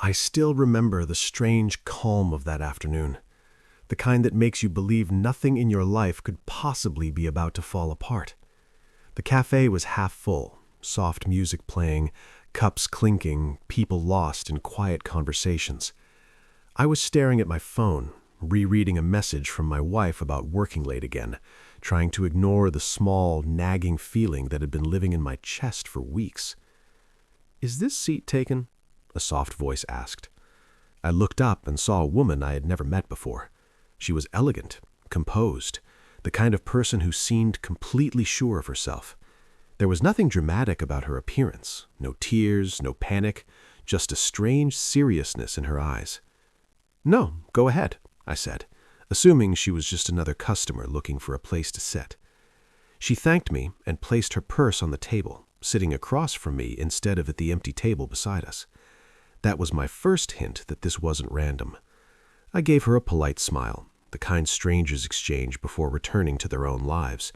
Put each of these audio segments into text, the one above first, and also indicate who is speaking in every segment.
Speaker 1: I still remember the strange calm of that afternoon, the kind that makes you believe nothing in your life could possibly be about to fall apart. The cafe was half full, soft music playing, cups clinking, people lost in quiet conversations. I was staring at my phone, rereading a message from my wife about working late again, trying to ignore the small, nagging feeling that had been living in my chest for weeks. "Is this seat taken?" a soft voice asked. I looked up and saw a woman I had never met before. She was elegant, composed, the kind of person who seemed completely sure of herself. There was nothing dramatic about her appearance, no tears, no panic, just a strange seriousness in her eyes. "No, go ahead," I said, assuming she was just another customer looking for a place to sit. She thanked me and placed her purse on the table, sitting across from me instead of at the empty table beside us. That was my first hint that this wasn't random. I gave her a polite smile, the kind strangers exchange before returning to their own lives,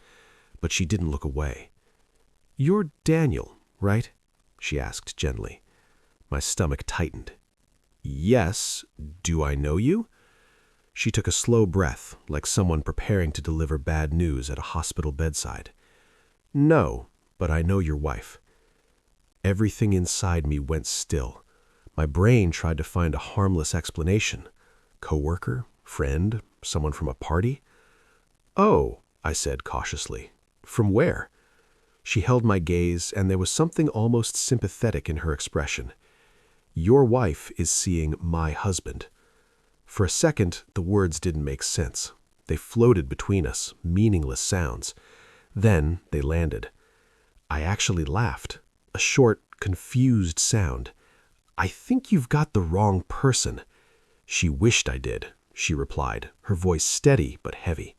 Speaker 1: but she didn't look away. "You're Daniel, right?" she asked gently. My stomach tightened. "Yes. Do I know you?" She took a slow breath, like someone preparing to deliver bad news at a hospital bedside. "No, but I know your wife." Everything inside me went still. My brain tried to find a harmless explanation. Coworker? Friend? Someone from a party? "Oh," I said cautiously. "From where?" She held my gaze, and there was something almost sympathetic in her expression. "Your wife is seeing my husband." For a second, the words didn't make sense. They floated between us, meaningless sounds. Then they landed. I actually laughed, a short, confused sound. "I think you've got the wrong person." "She wished I did," she replied, her voice steady but heavy.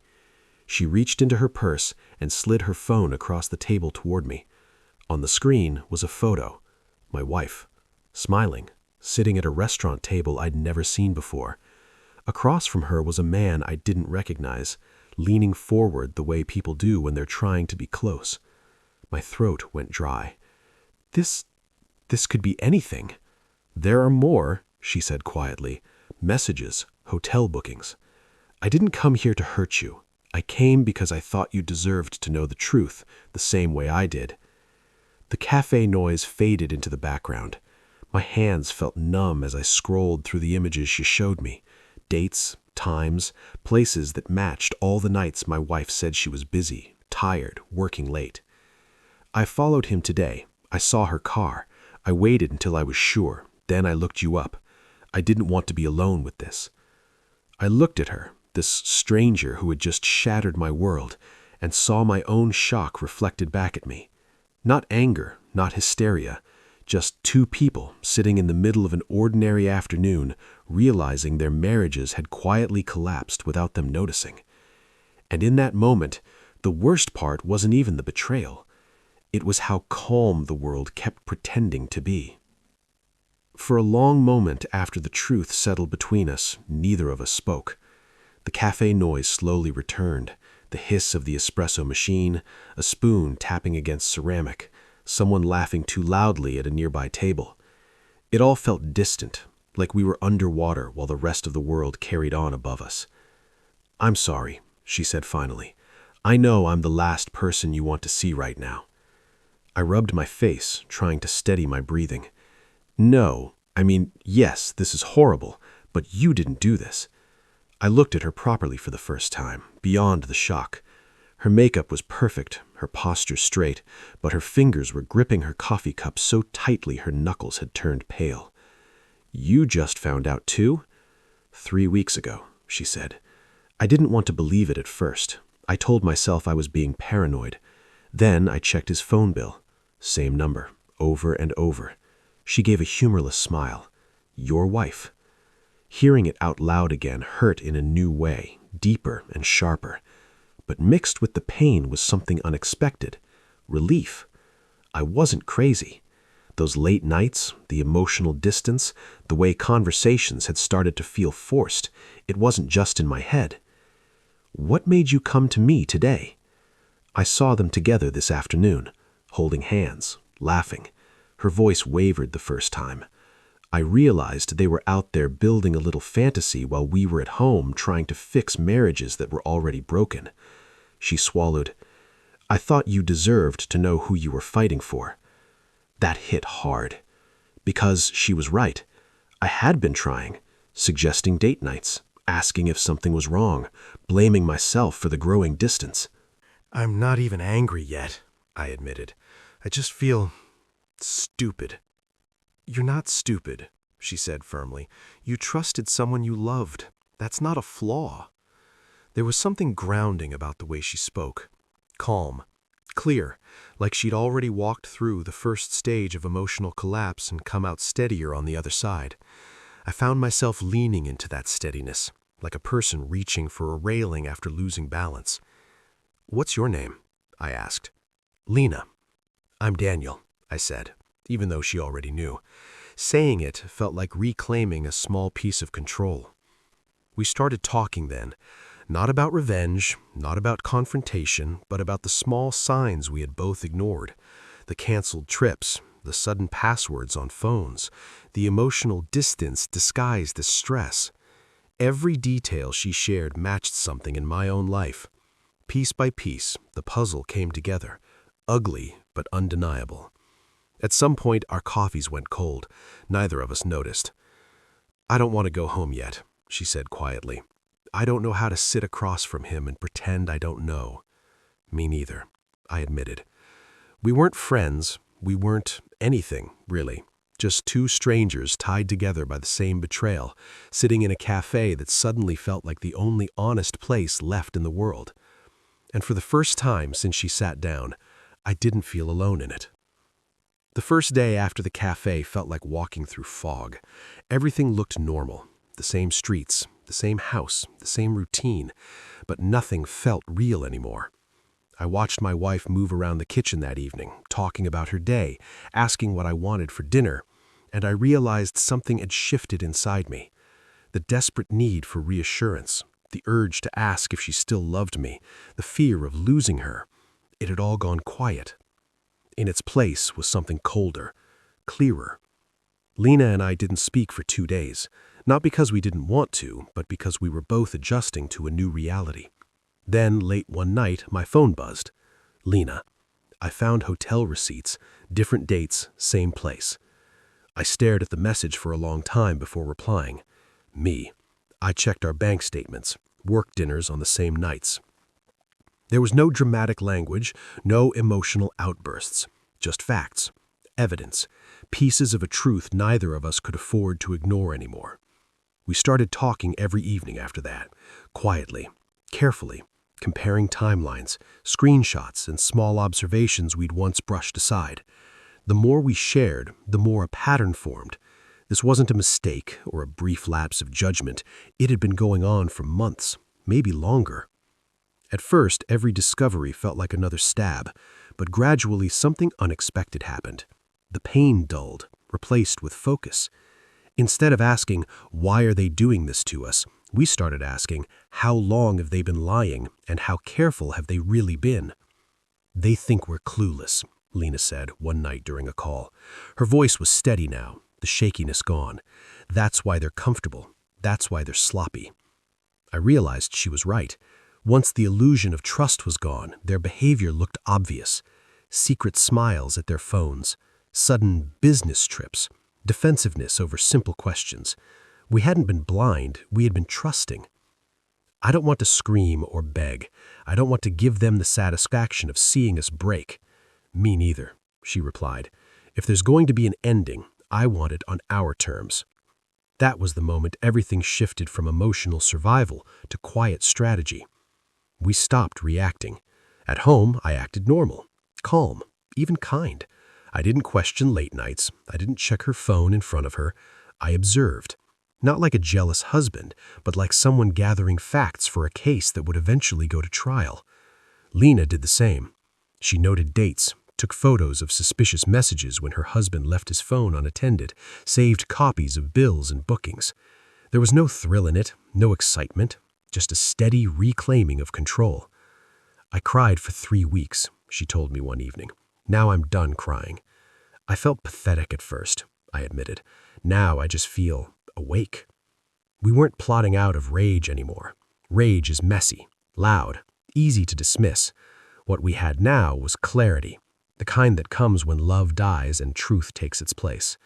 Speaker 1: She reached into her purse and slid her phone across the table toward me. On the screen was a photo. My wife, smiling, sitting at a restaurant table I'd never seen before. Across from her was a man I didn't recognize, leaning forward the way people do when they're trying to be close. My throat went dry. This could be anything. "There are more," she said quietly. "Messages, hotel bookings. I didn't come here to hurt you. I came because I thought you deserved to know the truth, the same way I did." The cafe noise faded into the background. My hands felt numb as I scrolled through the images she showed me. Dates, times, places that matched all the nights my wife said she was busy, tired, working late. "I followed him today. I saw her car. I waited until I was sure. Then I looked you up. I didn't want to be alone with this." I looked at her, this stranger who had just shattered my world, and saw my own shock reflected back at me. Not anger, not hysteria, just two people sitting in the middle of an ordinary afternoon, realizing their marriages had quietly collapsed without them noticing. And in that moment, the worst part wasn't even the betrayal. It was how calm the world kept pretending to be. For a long moment after the truth settled between us, neither of us spoke. The cafe noise slowly returned, the hiss of the espresso machine, a spoon tapping against ceramic, someone laughing too loudly at a nearby table. It all felt distant, like we were underwater while the rest of the world carried on above us. "I'm sorry," she said finally. "I know I'm the last person you want to see right now." I rubbed my face, trying to steady my breathing. "No, yes, this is horrible, but you didn't do this." I looked at her properly for the first time, beyond the shock. Her makeup was perfect, her posture straight, but her fingers were gripping her coffee cup so tightly her knuckles had turned pale. "You just found out too?" "3 weeks ago," she said. I didn't want to believe it at first. I told myself I was being paranoid. Then I checked his phone bill. Same number, over and over. She gave a humorless smile. "Your wife." Hearing it out loud again hurt in a new way, deeper and sharper. But mixed with the pain was something unexpected. Relief. I wasn't crazy. Those late nights, the emotional distance, the way conversations had started to feel forced, it wasn't just in my head. "What made you come to me today?" I saw them together this afternoon, holding hands, laughing. Her voice wavered the first time. I realized they were out there building a little fantasy while we were at home trying to fix marriages that were already broken. She swallowed. I thought you deserved to know who you were fighting for. That hit hard. Because she was right. I had been trying, suggesting date nights, asking if something was wrong, blaming myself for the growing distance. "I'm not even angry yet," I admitted. "I just feel stupid." "You're not stupid," she said firmly. "You trusted someone you loved. That's not a flaw." There was something grounding about the way she spoke. Calm, clear, like she'd already walked through the first stage of emotional collapse and come out steadier on the other side. I found myself leaning into that steadiness, like a person reaching for a railing after losing balance. "What's your name?" I asked. "Lena." "I'm Daniel," I said, even though she already knew. Saying it felt like reclaiming a small piece of control. We started talking then, not about revenge, not about confrontation, but about the small signs we had both ignored. The canceled trips, the sudden passwords on phones, the emotional distance disguised as stress. Every detail she shared matched something in my own life. Piece by piece, the puzzle came together, ugly but undeniable. At some point, our coffees went cold. Neither of us noticed. "I don't want to go home yet," she said quietly. "I don't know how to sit across from him and pretend I don't know." "Me neither," I admitted. We weren't friends. We weren't anything, really. Just two strangers tied together by the same betrayal, sitting in a café that suddenly felt like the only honest place left in the world. And for the first time since she sat down, I didn't feel alone in it. The first day after the café felt like walking through fog. Everything looked normal. The same streets, the same house, the same routine, but nothing felt real anymore. I watched my wife move around the kitchen that evening, talking about her day, asking what I wanted for dinner, and I realized something had shifted inside me. The desperate need for reassurance, the urge to ask if she still loved me, the fear of losing her. It had all gone quiet. In its place was something colder, clearer. Lena and I didn't speak for 2 days, not because we didn't want to, but because we were both adjusting to a new reality. Then, late one night, my phone buzzed. "Lena." I found hotel receipts, different dates, same place. I stared at the message for a long time before replying. Me. I checked our bank statements, work dinners on the same nights. There was no dramatic language, no emotional outbursts, just facts, evidence, pieces of a truth neither of us could afford to ignore anymore. We started talking every evening after that, quietly, carefully, comparing timelines, screenshots, and small observations we'd once brushed aside. The more we shared, the more a pattern formed. This wasn't a mistake or a brief lapse of judgment. It had been going on for months, maybe longer. At first, every discovery felt like another stab, but gradually something unexpected happened. The pain dulled, replaced with focus. Instead of asking, "Why are they doing this to us?" we started asking, "How long have they been lying, and how careful have they really been?" "They think we're clueless," Lena said one night during a call. Her voice was steady now, the shakiness gone. "That's why they're comfortable. That's why they're sloppy." I realized she was right. Once the illusion of trust was gone, their behavior looked obvious. Secret smiles at their phones, sudden business trips, defensiveness over simple questions. We hadn't been blind, we had been trusting. "I don't want to scream or beg. I don't want to give them the satisfaction of seeing us break." "Me neither," she replied. "If there's going to be an ending, I want it on our terms." That was the moment everything shifted from emotional survival to quiet strategy. We stopped reacting. At home, I acted normal, calm, even kind. I didn't question late nights. I didn't check her phone in front of her. I observed. Not like a jealous husband, but like someone gathering facts for a case that would eventually go to trial. Lena did the same. She noted dates, took photos of suspicious messages when her husband left his phone unattended, saved copies of bills and bookings. There was no thrill in it, no excitement, just a steady reclaiming of control. "I cried for 3 weeks, she told me one evening. "Now I'm done crying." I felt pathetic at first.
Speaker 2: I admitted. Now I just feel awake. We weren't plotting out of rage anymore. Rage is messy, loud, easy to dismiss. What we had now was clarity, the kind that comes when love dies and truth takes its place.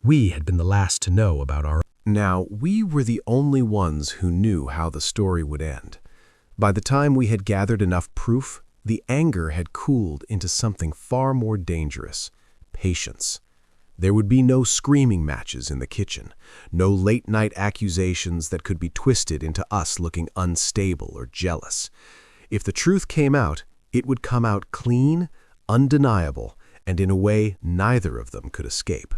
Speaker 2: We had been the last to know about our...
Speaker 1: Now, we were the only ones who knew how the story would end. By the time we had gathered enough proof, the anger had cooled into something far more dangerous: patience. There would be no screaming matches in the kitchen, no late-night accusations that could be twisted into us looking unstable or jealous. If the truth came out, it would come out clean, undeniable, and in a way neither of them could escape.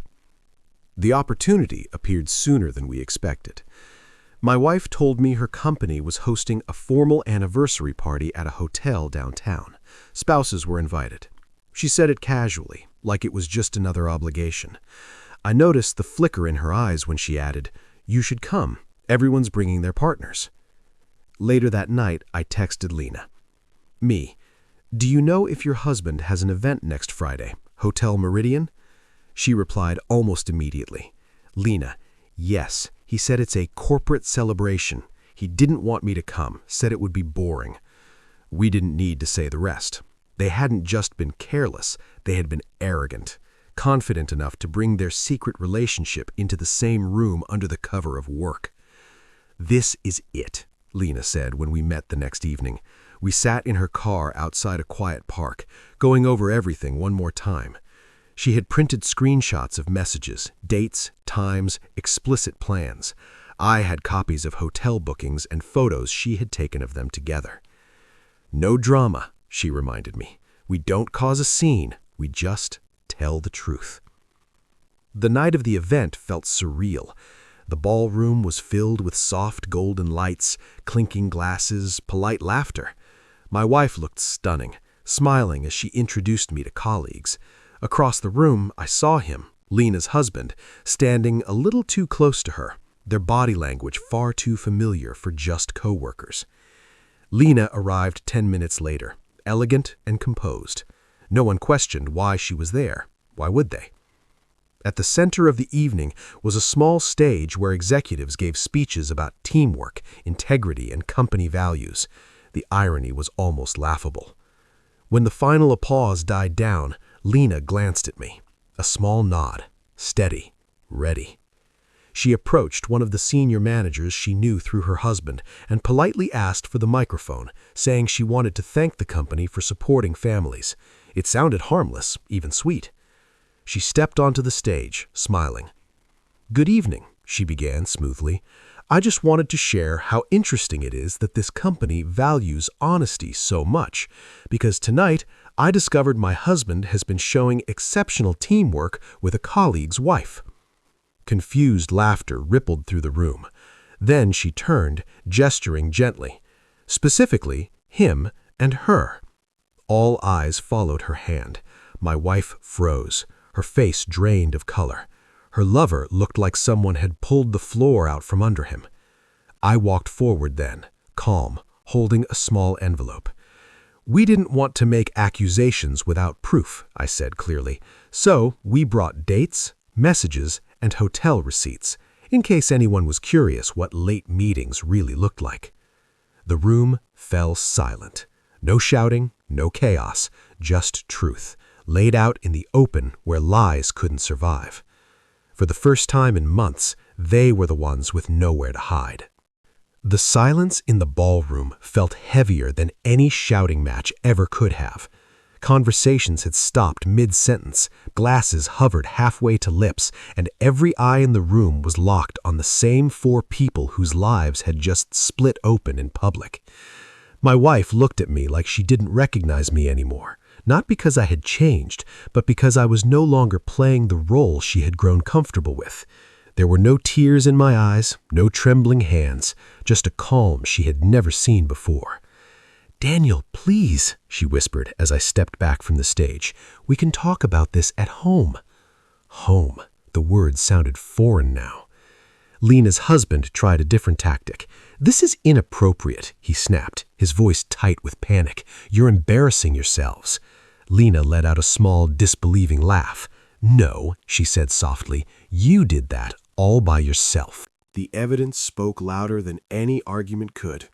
Speaker 1: The opportunity appeared sooner than we expected. My wife told me her company was hosting a formal anniversary party at a hotel downtown. Spouses were invited. She said it casually, like it was just another obligation. I noticed the flicker in her eyes when she added, "You should come. Everyone's bringing their partners." Later that night, I texted Lena. Me, "Do you know if your husband has an event next Friday, Hotel Meridian?" She replied almost immediately. Lena, "Yes, he said it's a corporate celebration. He didn't want me to come, said it would be boring." We didn't need to say the rest. They hadn't just been careless, they had been arrogant, confident enough to bring their secret relationship into the same room under the cover of work. "This is it," Lena said when we met the next evening. We sat in her car outside a quiet park, going over everything one more time. She had printed screenshots of messages, dates, times, explicit plans. I had copies of hotel bookings and photos she had taken of them together. "No drama," she reminded me. "We don't cause a scene, we just tell the truth." The night of the event felt surreal. The ballroom was filled with soft golden lights, clinking glasses, polite laughter. My wife looked stunning, smiling as she introduced me to colleagues. Across the room, I saw him, Lena's husband, standing a little too close to her, their body language far too familiar for just co-workers. Lena arrived 10 minutes later, elegant and composed. No one questioned why she was there. Why would they? At the center of the evening was a small stage where executives gave speeches about teamwork, integrity, and company values. The irony was almost laughable. When the final applause died down, Lena glanced at me. A small nod, steady, ready. She approached one of the senior managers she knew through her husband and politely asked for the microphone, saying she wanted to thank the company for supporting families. It sounded harmless, even sweet. She stepped onto the stage, smiling. "Good evening," she began smoothly. "I just wanted to share how interesting it is that this company values honesty so much, because tonight I discovered my husband has been showing exceptional teamwork with a colleague's wife." Confused laughter rippled through the room. Then she turned, gesturing gently. Specifically, him and her. All eyes followed her hand. My wife froze, her face drained of color. Her lover looked like someone had pulled the floor out from under him. I walked forward then, calm, holding a small envelope. "We didn't want to make accusations without proof," I said clearly, "so we brought dates, messages, and hotel receipts, in case anyone was curious what late meetings really looked like." The room fell silent. No shouting, no chaos, just truth, laid out in the open where lies couldn't survive. For the first time in months, they were the ones with nowhere to hide. The silence in the ballroom felt heavier than any shouting match ever could have. Conversations had stopped mid-sentence, glasses hovered halfway to lips, and every eye in the room was locked on the same 4 people whose lives had just split open in public. My wife looked at me like she didn't recognize me anymore, not because I had changed, but because I was no longer playing the role she had grown comfortable with. There were no tears in my eyes, no trembling hands, just a calm she had never seen before. "Daniel, please," she whispered as I stepped back from the stage. "We can talk about this at home." Home. The word sounded foreign now. Lena's husband tried a different tactic. "This is inappropriate," he snapped, his voice tight with panic. "You're embarrassing yourselves." Lena let out a small, disbelieving laugh.
Speaker 2: "No," she said softly, "you did that all by yourself."
Speaker 1: The evidence spoke louder than any argument could.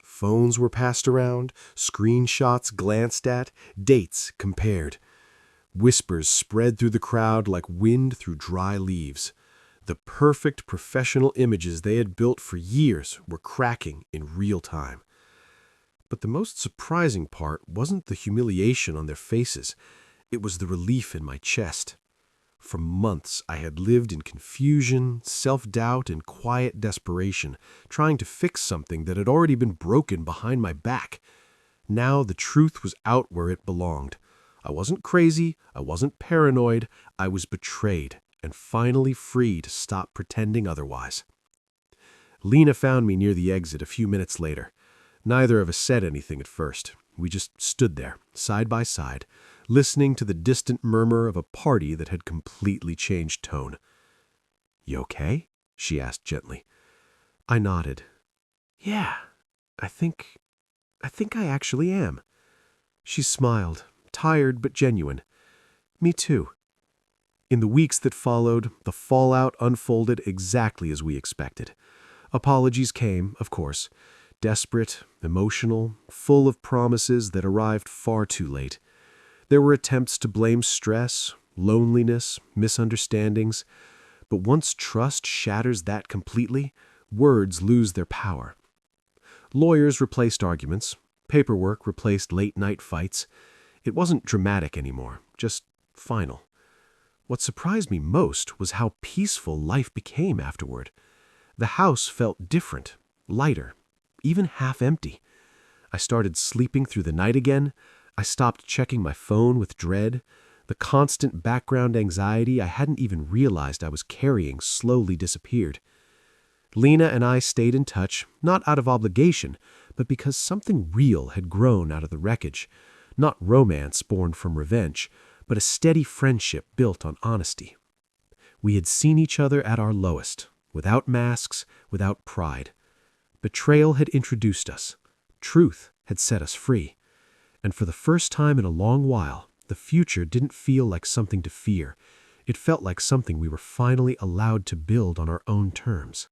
Speaker 1: Phones were passed around, screenshots glanced at, dates compared. Whispers spread through the crowd like wind through dry leaves. The perfect professional images they had built for years were cracking in real time. But the most surprising part wasn't the humiliation on their faces. It was the relief in my chest. For months, I had lived in confusion, self-doubt, and quiet desperation, trying to fix something that had already been broken behind my back. Now the truth was out where it belonged. I wasn't crazy, I wasn't paranoid, I was betrayed, and finally free to stop pretending otherwise. Lena found me near the exit a few minutes later. Neither of us said anything at first. We just stood there, side by side, listening to the distant murmur of a party that had completely changed tone. "You okay?" she asked gently. I nodded. "Yeah, I think I actually am." She smiled, tired but genuine. "Me too." In the weeks that followed, the fallout unfolded exactly as we expected. Apologies came, of course, desperate, emotional, full of promises that arrived far too late. There were attempts to blame stress, loneliness, misunderstandings, but once trust shatters that completely, words lose their power. Lawyers replaced arguments, paperwork replaced late-night fights. It wasn't dramatic anymore, just final. What surprised me most was how peaceful life became afterward. The house felt different, lighter, even half empty. I started sleeping through the night again. I stopped checking my phone with dread. The constant background anxiety I hadn't even realized I was carrying slowly disappeared. Lena and I stayed in touch, not out of obligation, but because something real had grown out of the wreckage. Not romance born from revenge, but a steady friendship built on honesty. We had seen each other at our lowest, without masks, without pride. Betrayal had introduced us. Truth had set us free. And for the first time in a long while, the future didn't feel like something to fear. It felt like something we were finally allowed to build on our own terms.